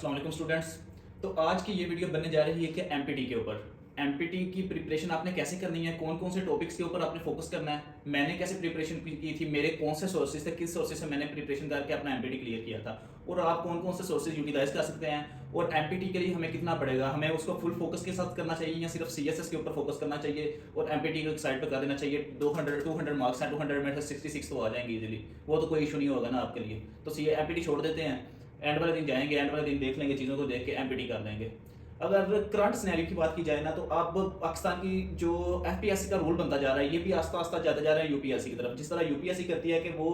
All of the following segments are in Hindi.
अस्सलाम वालेकुम स्टूडेंट्स। तो आज की ये वीडियो बनने जा रही है कि एमपीटी के ऊपर। एमपीटी की प्रिपरेशन आपने कैसे करनी है, कौन कौन से टॉपिक्स के ऊपर आपने फोकस करना है, मैंने कैसे प्रिपरेशन की थी, मेरे कौन से सोर्सेज थे, किस सोर्सेज से मैंने प्रिपरेशन करके अपना एमपीटी क्लियर किया था, और आप कौन कौन से सोर्सेज यूटिलाइज कर सकते हैं, और एमपीटी के लिए हमें कितना पड़ेगा, हमें उसको फुल फोकस के साथ करना चाहिए या सिर्फ सीएसएस के ऊपर फोकस करना चाहिए और एमपीटी को एक साइड पर कर देना चाहिए। 200 मार्क्स हैं, 200 में से 66 तो आ जाएंगे इजीली, वो तो कोई इशू नहीं होगा ना आपके लिए। तो सी एमपीटी छोड़ देते हैं, एंड वाले दिन जाएंगे, एंड वाले दिन देख लेंगे, चीज़ों को देख के एमपीटी कर लेंगे। अगर करंट सिनेरियो की बात की जाए ना, तो अब पाकिस्तान की जो एफपीएससी का रूल बनता जा रहा है, ये भी आस्ता आस्ता जाता जा रहा है यूपीएससी की तरफ। जिस तरह यूपीएससी करती है कि वो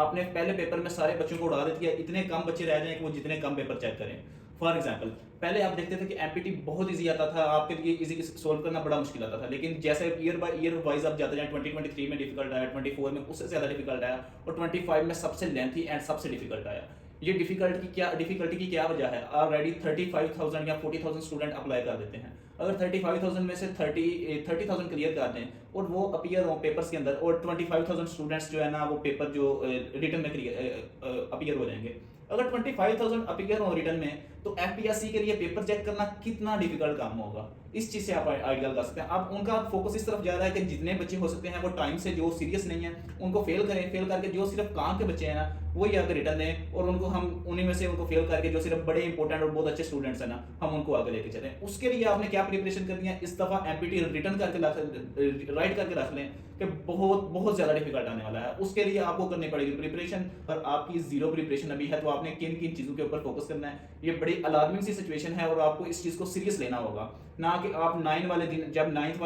अपने पहले पेपर में सारे बच्चों को उड़ा देती है, इतने कम बच्चे रह जाएं कि वो जितने कम पेपर चेक करें। फॉर एग्जाम्पल, पहले आप देखते थे कि एमपीटी बहुत ईजी आता था, आपके लिए इजी सोल्व करना बड़ा मुश्किल आता था, लेकिन जैसे ईयर बाय ईयर वाइज आप जाते जाए, 2023 में डिफिकल्ट आया, 24 में उससे ज़्यादा डिफिकल्ट आया, और 25 में सबसे लेंथी एंड सबसे डिफिकल्ट आया। ये डिफिकल्टी की क्या वजह है? ऑलरेडी 35,000 या 40,000 स्टूडेंट अप्लाई कर देते हैं। अगर 35,000 में से 30,000 क्लियर कर दें और वो अपीयर हो पेपर्स के अंदर, और 25,000 स्टूडेंट्स जो है ना वो पेपर जो रिटर्न में अपीयर हो जाएंगे। अगर 25,000 अपीयर हो रिटर्न में, तो एफपीएससी के लिए पेपर चेक करना कितना डिफिकल्ट काम होगा, इस चीज़ से आप आइडिया लगा सकते हैं। अब उनका फोकस इस तरफ जा रहा है कि जितने बच्चे हो सकते हैं वो टाइम से, जो सीरियस नहीं है उनको फेल करें, फेल करके जो सिर्फ काम के बच्चे हैं ना वही आगे रिटर्न दें, और उनको हम उन्हीं में से उनको फेल करके जो सिर्फ बड़े इंपॉर्टेंट और बहुत अच्छे स्टूडेंट्स हैं ना, हम उनको आगे लेके चलें। उसके लिए आपने क्या प्रिपरेशन करनी है, इस दफ़ा एमपीटी रिटर्न करके राइट करके रख लें कि बहुत बहुत ज़्यादा डिफिकल्ट आने वाला है। उसके लिए आपको करनी पड़ेगी प्रिपरेशन, और आपकी जीरो प्रिपरेशन अभी है, तो आपने किन किन चीज़ों के ऊपर फोकस करना है। ये बड़ी अलार्मिंग सी सिचुएशन है और आपको इस चीज़ को सीरियस लेना होगा, ना कि आप 9 वाले दिन, जब 9th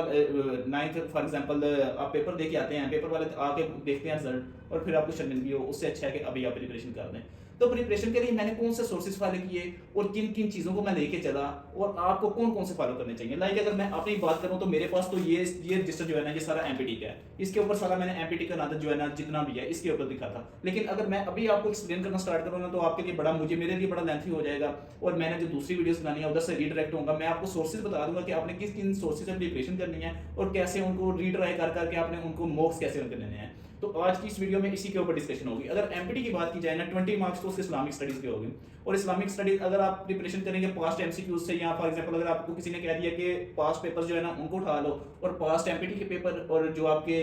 फॉर एग्जांपल आप पेपर दे के आते हैं, पेपर वाले आके देखते हैं रिजल्ट और फिर आपको शर्मिंदगी हो, उससे अच्छा है कि अभी आप प्रिपरेशन कर दें। तो प्रिपरेशन के लिए मैंने कौन से सोर्सेज फॉलो किए और किन किन चीज़ों को मैं लेके चला, और आपको कौन कौन से फॉलो करने चाहिए। लाइक अगर मैं अपनी बात करूं तो मेरे पास तो ये रजिस्टर जो है ना, ये सारा एमपीटी का है, इसके ऊपर सारा मैंने एमपीटी का नादर जो है ना जितना भी है इसके ऊपर दिखा था। लेकिन अगर मैं अभी आपको एक्सप्लेन करना स्टार्ट करूँ ना, तो आपके लिए मेरे लिए बड़ा लेंथी हो जाएगा, और मैंने जो दूसरी वीडियोस बनानी है उधर से रीडायरेक्ट होगा। मैं आपको सोर्सेज बता दूंगा कि आपने किस किन सोर्सेज से प्रिपरेशन करनी है और कैसे उनको रीट्राई कर करके आपने उनको मॉक्स कैसे उनके लेने हैं। तो आज की इस वीडियो में इसी के ऊपर डिस्कशन होगी। अगर एमपीटी की बात की जाए ना, 20 मार्क्स तो उसके इस्लामिक स्टडीज के होगी, और इस्लामिक स्टडीज अगर आप प्रिपरेशन करेंगे पास्ट एमसीक्यूज से, या फॉर एग्जांपल अगर आपको किसी ने कह दिया कि पास्ट पेपर्स जो है ना उनको उठा लो, और पास्ट एमपीटी के पेपर और जो आपके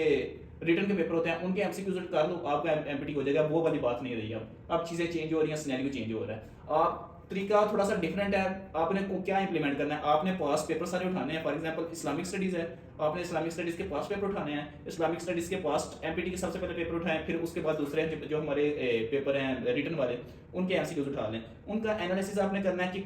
रिटर्न के पेपर होते हैं उनके एमसीक्यूज कर लो, आपका एमपीटी हो जाएगा। वो वाली बात नहीं रही। अब चीज़ें चेंज हो रही हैं, सिनेरियो चेंज हो रहा है। आप तरीका थोड़ा सा डिफरेंट है। आपने क्या इंप्लीमेंट करना है, आपने पास पेपर सारे उठाने हैं। फॉर एग्जांपल इस्लामिक स्टडीज है, आपने इस्लामिक स्टडीज के पास पेपर उठाने हैं, इस्लामिक स्टडीज के पास एमपीटी के सबसे पहले पेपर उठाएं, फिर उसके बाद दूसरे जो हमारे पेपर हैं रिटर्न वाले, उनके एमसीक्यूज उठा लें। उनका एनालिसिस आपने करना है कि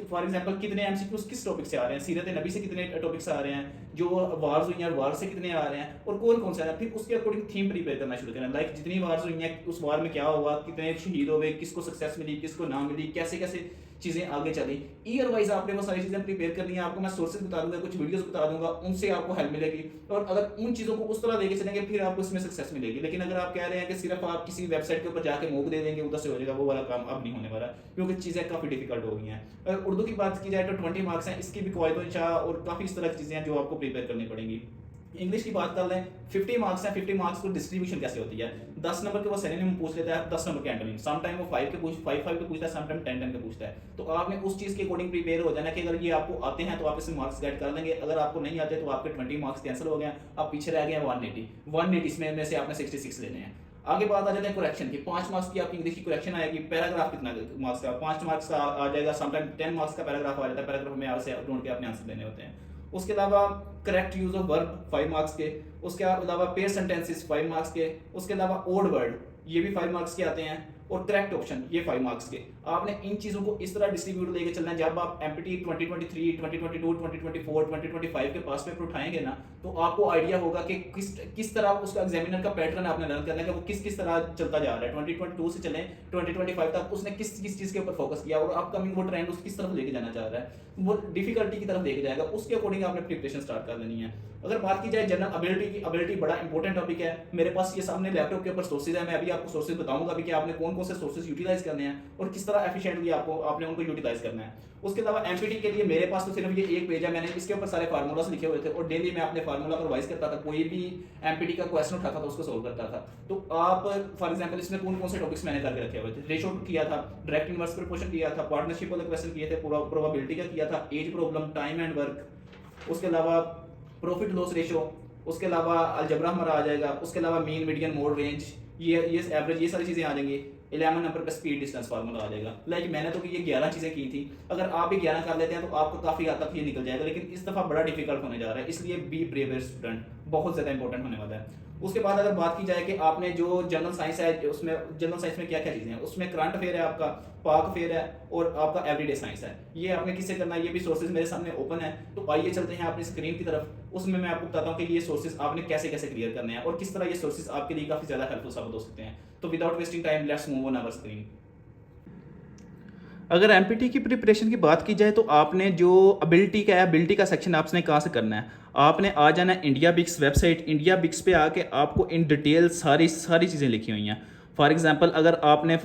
फॉर एग्जांपल कितने एमसीक्यूज किस टॉपिक से आ रहे हैं, सीरत नबी से कितने टॉपिक्स आ रहे हैं, जो वार्स हुई हैं वार से कितने आ रहे हैं, और कौन कौन से आ रहे हैं। फिर उसके अकॉर्डिंग थीम प्रिपेयर करना शुरू करना, लाइक जितनी वार्स हुई हैं उस वार में क्या हुआ, कितने शहीद हुए, किसको सक्सेस मिली, किसको ना मिली, कैसे कैसे चीज़ें आगे चली। ईयर वाइज आपने वो सारी चीज़ें प्रिपेयर करनी है। आपको मैं सोर्सेज बता दूंगा, कुछ वीडियोस बता दूंगा, उनसे आपको हेल्प मिलेगी, और अगर उन चीज़ों को उस तरह लेके चलेंगे फिर आपको इसमें सक्सेस मिलेगी। लेकिन अगर आप कह रहे हैं कि सिर्फ आप किसी वेबसाइट के ऊपर जाके मॉक दे देंगे उधर से हो जाएगा, वो वाला काम अब नहीं होने वाला, क्योंकि चीज़ें काफ़ी डिफिकल्ट हो गई हैं। अगर उर्दू की बात की जाए तो 20 मार्क्स हैं, इसकी भी क्वाइदा और काफ़ी इस तरह की चीज़ें हैं जो आपको प्रिपेयर करनी पड़ेंगी। इंग्लिश की बात कर लें, 50 मार्क्स हैं, 50 मार्क्स को डिस्ट्रीब्यूशन कैसे होती है? 10 नंबर के वो सिनोनिम पूछ लेता है, 10 नंबर के एंटोनिम, सम टाइम वो 5 के पूछता है, सम टाइम 10 के पूछता है। तो आपने उस चीज़ के अकॉर्डिंग प्रिपेयर हो जाना कि अगर ये आपको आते हैं तो आप इसमें मार्क्स गेट कर लेंगे, अगर आपको नहीं आते तो आपके 20 मार्क्स कैंसिल हो गए, आप पीछे रह गए 180 इसमें से आपने 66 लेने हैं। आगे बात आ जाता है करेक्शन की। 5 मार्क्स की आपकी इंग्लिश की करेक्शन आएगी। पैराग्राफ कितना मार्क्स का? 5 मार्क्स का आ जाएगा, समटाइम 10 मार्क्स का पैराग्राफ आ जाता है। पैराग्राफ में आपसे ढूंढ के अपने आंसर देने होते हैं। उसके अलावा correct use of verb 5 marks के, उसके अलावा पेयर सेंटेंसेस 5 मार्क्स के, उसके अलावा ओड वर्ड ये भी 5 मार्क्स के आते हैं, और करेक्ट ऑप्शन ये 5 मार्क्स के। आपने इन चीज़ों को इस तरह डिस्ट्रीब्यूट लेके चलना है। जब आप एमपीटी 2023, 2022, 2024, 2025 के पास पेपर उठाएंगे ना, तो आपको आइडिया होगा कि किस तरह उसका एग्जामिनर का पैटर्न आपने लर्न करना है कि वो किस तरह चलता जा रहा है। 2022 से चलें 2025 तक उसने किस चीज़ के ऊपर फोकस किया, और अपकमिंग वो ट्रेंड उस किस तरफ लेके जाना चाह रहा है, वो डिफिकल्टी की तरफ लेके जाएगा। उसके अकॉर्डिंग आपने प्रिपरेशन स्टार्ट कर लेनी है। अगर बात की जाए जनरल एबिलिटी की, एबिलिटी बड़ा इंपॉर्टेंट टॉपिक है। मेरे पास ये सामने लैपटॉप के ऊपर सोर्सेज है, मैं अभी आपको सोर्सेज बताऊंगा भी कि आपने कौन कौन से सोर्सेज यूटिलाइज करने हैं और किस तरह एफिशिएंटली आपने उनको यूटिलाइज करना है। उसके अलावा एमपीटी के लिए मेरे पास तो सिर्फ ये एक पेज है, मैंने इसके ऊपर सारे फार्मूलास लिखे हुए थे और डेली मैं अपने फार्मूला को रिवाइज करता था, कोई भी एमपीटी का क्वेश्चन उठाता था उसको सोल्व करता था। तो आप फॉर एग्जांपल इसमें कौन कौन से टॉपिक्स मैंने करके रखे हुए थे, रेशो किया था, डायरेक्ट इनवर्स प्रोपोर्शन किया था, पार्टनरशिप वाले क्वेश्चन किए थे, प्रोबेबिलिटी का किया था, age problem, time and work, उसके अलावा प्रॉफिट लॉस रेशो, उसके अलावा अलजबरा हमारा आ जाएगा, उसके अलावा मीन मीडियन मोड रेंज, ये एवरेज, ये सारी चीज़ें आ जाएंगी। 11 नंबर पे स्पीड डिस्टेंस फार्मूला आ जाएगा। लाइक मैंने तो ये 11 चीज़ें की थी, अगर आप भी 11 कर लेते हैं तो आपको काफ़ी हद तक ये निकल जाएगा, लेकिन इस दफ़ा बड़ा डिफिकल्ट होने जा रहा है, इसलिए बी ब्रेव स्टूडेंट, बहुत ज़्यादा इंपॉर्टेंट होने वाला है। उसके बाद अगर बात की जाए कि आपने जो जनरल साइंस है, उसमें जनरल साइंस में क्या क्या चीज़ें हैं, उसमें करंट अफेयर है, आपका पाक अफेयर है और आपका एवरीडे साइंस है। ये आपने किससे करना है, ये भी सोर्सेज मेरे सामने ओपन है। तो आइए चलते हैं अपनी स्क्रीन की तरफ, उसमें मैं आपको बताता हूँ कि ये सोर्सेज आपने कैसे कैसे क्लियर करने हैं और किस तरह ये सोर्सेज आपके लिए काफ़ी ज़्यादा हेल्पफुल साबित हो सकते हैं। तो without wasting time let's move on our screen. अगर एमपीटी की प्रिपरेशन की बात की जाए तो आपने जो एबिलिटी का सेक्शन आपने कहाँ से करना है, आपने आ जाना है इंडिया बिक्स वेबसाइट। इंडिया बिक्स पे आके आपको इन डिटेल सारी चीज़ें लिखी हुई हैं। फॉर एग्जांपल अगर आपने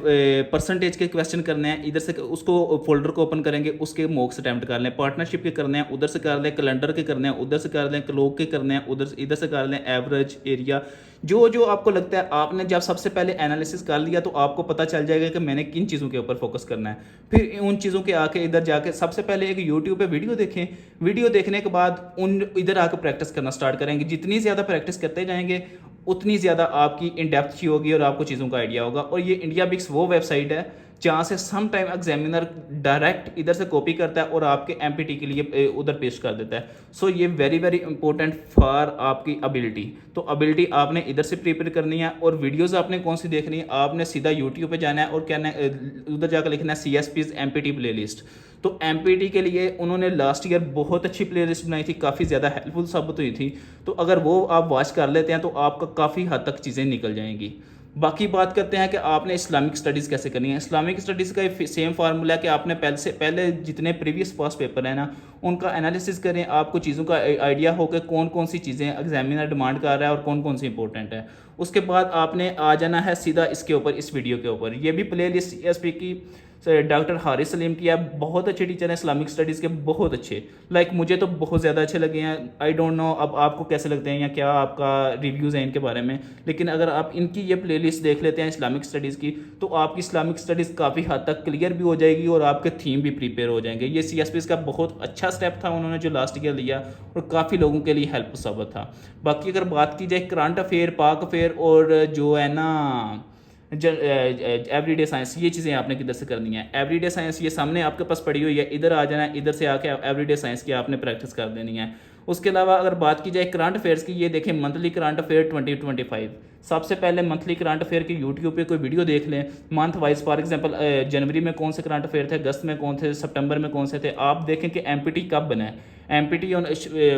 परसेंटेज के क्वेश्चन करने हैं, इधर से उसको फोल्डर को ओपन करेंगे, उसके मॉक्स अटैम्प्ट कर लें, पार्टनरशिप के करने हैं उधर से कर लें, कैलेंडर के करने हैं उधर से कर लें, क्लोक के करने हैं इधर से कर लें, एवरेज, एरिया, जो आपको लगता है। आपने जब सबसे पहले एनालिसिस कर लिया तो आपको पता चल जाएगा कि मैंने किन चीज़ों के ऊपर फोकस करना है। फिर उन चीज़ों के आके इधर जाके सबसे पहले एक यूट्यूब पे वीडियो देखें, वीडियो देखने के बाद इधर आकर प्रैक्टिस करना स्टार्ट करेंगे। जितनी ज़्यादा प्रैक्टिस करते जाएंगे उतनी ज़्यादा आपकी इन डेप्थ ही होगी और आपको चीज़ों का आइडिया होगा। और ये इंडिया बिक्स वो वेबसाइट है जहाँ से सम टाइम एग्जामिनर डायरेक्ट इधर से कॉपी करता है और आपके एमपीटी के लिए उधर पेस्ट कर देता है। सो ये वेरी वेरी इंपॉर्टेंट फॉर आपकी एबिलिटी। तो एबिलिटी आपने इधर से प्रिपेयर करनी है और वीडियोस आपने कौन सी देखनी है, आपने सीधा यूट्यूब पे जाना है और कहना है उधर जाकर लिखना है CSP's एमपीटी प्लेलिस्ट। तो एमपीटी के लिए उन्होंने लास्ट ईयर बहुत अच्छी प्लेलिस्ट बनाई थी, काफ़ी ज़्यादा हेल्पफुल साबित हुई थी। तो अगर वो आप वॉच कर लेते हैं तो आपका काफ़ी हद तक चीज़ें निकल जाएंगी। बाकी बात करते हैं कि आपने इस्लामिक स्टडीज़ कैसे करनी है। इस्लामिक स्टडीज़ का सेम फार्मूला है कि आपने पहले जितने प्रीवियस पास्ट पेपर हैं ना उनका एनालिसिस करें, आपको चीज़ों का आइडिया हो कि कौन कौन सी चीज़ें एग्जामिनर डिमांड कर रहा है और कौन कौन सी इंपॉर्टेंट है। उसके बाद आपने आ जाना है सीधा इसके ऊपर, इस वीडियो के ऊपर। ये भी प्ले लिस्ट CSP की डॉक्टर हारिस सलीम की है, बहुत अच्छे टीचर हैं इस्लामिक स्टडीज़ के, बहुत अच्छे। लाइक मुझे तो बहुत ज़्यादा अच्छे लगे हैं। आई डोंट नो अब आपको कैसे लगते हैं या क्या आपका रिव्यूज़ हैं इनके बारे में, लेकिन अगर आप इनकी ये प्लेलिस्ट देख लेते हैं इस्लामिक स्टडीज़ की तो आपकी इस्लामिक स्टडीज़ काफ़ी हद तक क्लियर भी हो जाएगी और आपके थीम भी प्रिपेयर हो जाएंगे। ये CSP का बहुत अच्छा स्टेप था उन्होंने जो लास्ट ईयर लिया और काफ़ी लोगों के लिए हेल्प साबित था। बाकी अगर बात की जाए करंट अफेयर, पाक अफेयर और जो है ना एवरीडे साइंस, ये चीज़ें आपने किधर से करनी है। एवरीडे साइंस ये सामने आपके पास पड़ी हुई है, इधर आ जाना है, इधर से आके एवरीडे साइंस की आपने प्रैक्टिस कर देनी है। उसके अलावा अगर बात की जाए करंट अफेयर्स की, ये देखें मंथली करंट अफेयर 2025। सबसे पहले मंथली करंट अफेयर की यूट्यूब पे कोई वीडियो देख लें मंथ वाइज। फॉर एग्जांपल जनवरी में कौन से करंट अफेयर थे, अगस्त में कौन थे, सितंबर में कौन से थे। आप देखें कि एमपीटी कब बना है। एमपीटी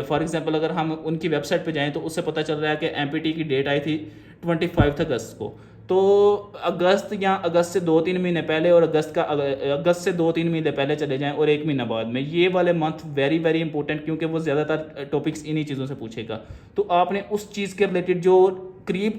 फॉर एग्जांपल अगर हम उनकी वेबसाइट पे जाएं तो उससे पता चल रहा है कि एमपीटी की डेट आई थी 25 अगस्त को। तो अगस्त या अगस्त से 2-3 महीने पहले और अगस्त से 2-3 महीने पहले चले जाएं और 1 महीना बाद में, ये वाले मंथ वेरी वेरी इंपॉर्टेंट, क्योंकि वो ज़्यादातर टॉपिक्स इन्हीं चीज़ों से पूछेगा। तो आपने उस चीज़ के रिलेटेड जो करीब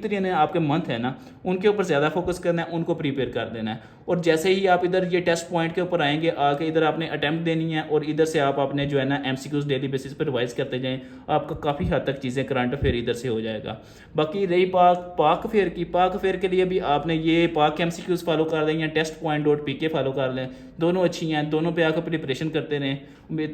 तरीन आपके मंथ है ना उनके ऊपर ज़्यादा फोकस करना है, उनको प्रिपेयर कर देना है। और जैसे ही आप इधर ये टेस्ट पॉइंट के ऊपर आएंगे, आके इधर आपने अटैम्प्ट देनी है और इधर से आप अपने जो है ना MCQs डेली बेसिस पर रिवाइज करते जाएं, आपका काफ़ी हद तक चीज़ें करंट अफेयर इधर से हो जाएगा। बाकी रही पाक अफेयर के लिए भी आपने ये पाक MCQs फॉलो कर दें या test.pk फॉलो कर लें, दोनों अच्छी हैं, दोनों पे आकर प्रिपरेशन करते रहें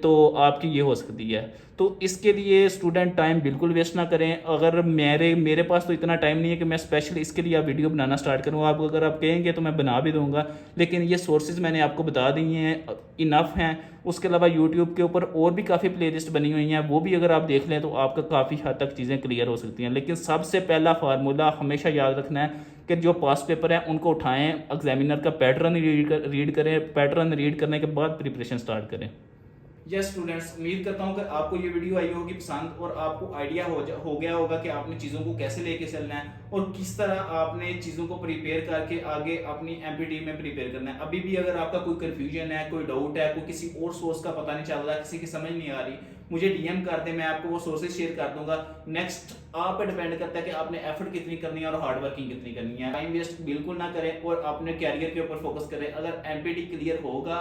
तो आपकी ये हो सकती है। तो इसके लिए स्टूडेंट टाइम बिल्कुल वेस्ट ना करें। अगर मेरे पास तो इतना टाइम नहीं है कि मैं स्पेशल इसके लिए वीडियो बनाना स्टार्ट करूँ। आप अगर आप कहेंगे तो मैं बना भी दूंगा, लेकिन ये सोर्सेज मैंने आपको बता दी हैं, इनफ हैं। उसके अलावा यूट्यूब के ऊपर और भी काफ़ी प्लेलिस्ट बनी हुई हैं, वो भी अगर आप देख लें तो आपका काफ़ी हद तक चीज़ें क्लियर हो सकती हैं। लेकिन सबसे पहला फार्मूला हमेशा याद रखना है कि जो पास्ट पेपर है उनको उठाएं, एग्जामिनर का पैटर्न रीड करें, पैटर्न रीड करने के बाद प्रिपरेशन स्टार्ट करें। यस स्टूडेंट्स, उम्मीद करता हूँ कि आपको ये वीडियो आई होगी पसंद और आपको आइडिया हो गया होगा कि आपने चीज़ों को कैसे लेके चलना है और किस तरह आपने चीज़ों को प्रिपेयर करके आगे अपनी एमपीटी में प्रिपेयर करना है। अभी भी अगर आपका कोई कन्फ्यूजन है, कोई डाउट है, कोई किसी और सोर्स का पता नहीं चल रहा, किसी की समझ नहीं आ रही, मुझे डीएम कर दें, मैं आपको वो सोर्सेज शेयर कर दूंगा। नेक्स्ट आप पे डिपेंड करता है कि आपने एफर्ट कितनी करनी है और हार्ड वर्किंग कितनी करनी है। टाइम वेस्ट बिल्कुल ना करें और अपने कैरियर के ऊपर फोकस करें। अगर एमपीटी क्लियर होगा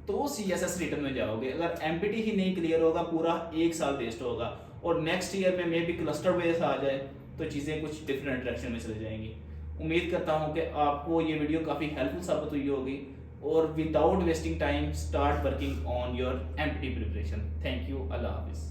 तो सीएसएस रिटर्न में जाओगे, अगर एमपीटी ही नहीं क्लियर होगा पूरा 1 साल वेस्ट होगा, और नेक्स्ट ईयर में मे भी क्लस्टर बेस आ जाए तो चीज़ें कुछ डिफरेंट डायरेक्शन में चली जाएंगी। उम्मीद करता हूँ कि आपको ये वीडियो काफ़ी हेल्पफुल साबित हुई होगी, और without wasting time start working on your MPT preparation. Thank you, अल्लाह हाफिज़।